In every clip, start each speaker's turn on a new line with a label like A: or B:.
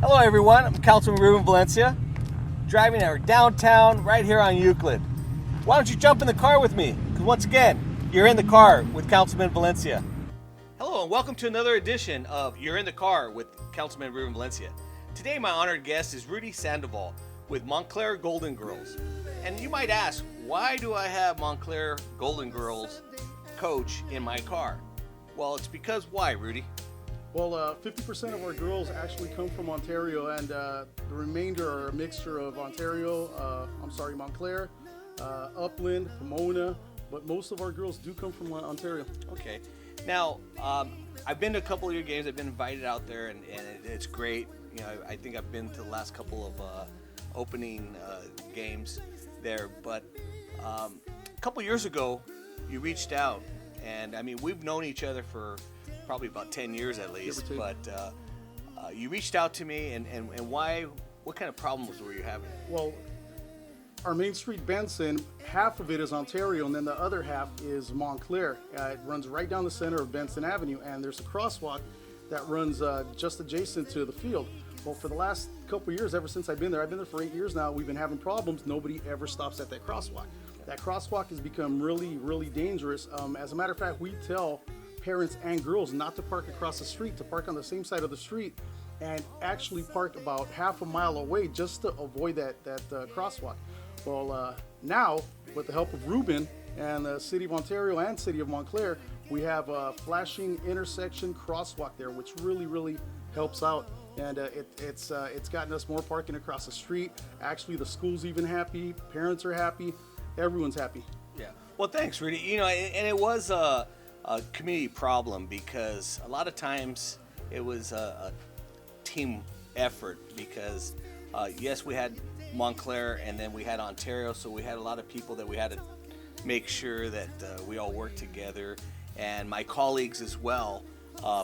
A: Hello everyone, I'm Councilman Ruben Valencia, driving our downtown right here on Euclid. Why don't you jump in the car with me? Because once again, you're in the car with Councilman Valencia. Hello and welcome to another edition of You're in the Car with Councilman Ruben Valencia. Today my honored guest is Rudy Sandoval with Montclair Golden Girls. And you might ask, why do I have Montclair Golden Girls coach in my car? Well, it's because why, Rudy?
B: Well, 50% of our girls actually come from Ontario, and the remainder are a mixture of Montclair, Upland, Pomona, but most of our girls do come from Ontario.
A: Okay. Now, I've been to a couple of your games. I've been invited out there, and it's great. You know, I think I've been to the last couple of opening games there. But a couple years ago, you reached out, and I mean, we've known each other for probably about 10 years at least, but you reached out to me, and why? What kind of problems were you having?
B: Well, our Main Street Benson, half of it is Ontario, and then the other half is Montclair. It runs right down the center of Benson Avenue, and there's a crosswalk that runs just adjacent to the field. Well, for the last couple of years, ever since I've been there for 8 years now, we've been having problems. Nobody ever stops at that crosswalk. That crosswalk has become really, really dangerous. As a matter of fact, we tell parents and girls not to park across the street, to park on the same side of the street, and actually park about half a mile away just to avoid that crosswalk. Well, now with the help of Ruben and the City of Ontario and City of Montclair, we have a flashing intersection crosswalk there, which really, really helps out. And it's gotten us more parking across the street. Actually, the school's even happy, parents are happy, everyone's happy.
A: Yeah. Well, thanks, Rudy. You know, and it was a community problem because a lot of times it was a team effort because yes, we had Montclair and then we had Ontario, so we had a lot of people that we had to make sure that we all worked together, and my colleagues as well,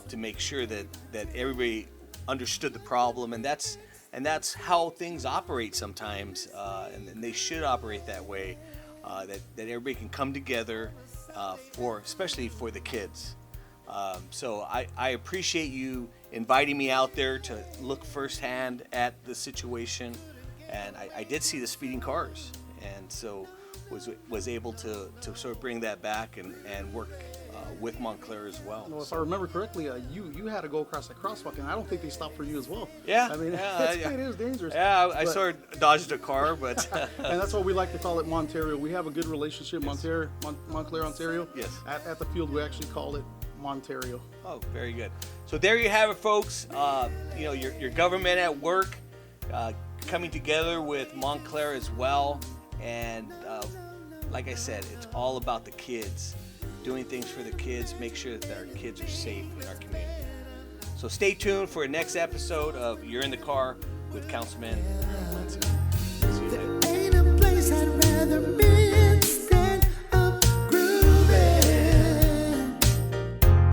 A: to make sure that everybody understood the problem, and that's how things operate sometimes, and they should operate that way, that everybody can come together especially for the kids. So I appreciate you inviting me out there to look firsthand at the situation, and I did see the speeding cars, and so was able to sort of bring that back and work with Montclair as well.
B: Well, if I remember correctly, you had to go across that crosswalk, and I don't think they stopped for you as well.
A: Yeah,
B: I mean,
A: yeah,
B: it is dangerous.
A: Yeah, I sort of dodged a car, but
B: and that's why we like to call it Montario. We have a good relationship,
A: yes.
B: Montclair, Ontario.
A: Yes.
B: At the field, we actually call it Montario.
A: Oh, very good. So there you have it, folks. You know, your government at work, coming together with Montclair as well, and like I said, it's all about the kids. Doing things for the kids, make sure that our kids are safe in our community. So stay tuned for the next episode of You're in the Car with Councilman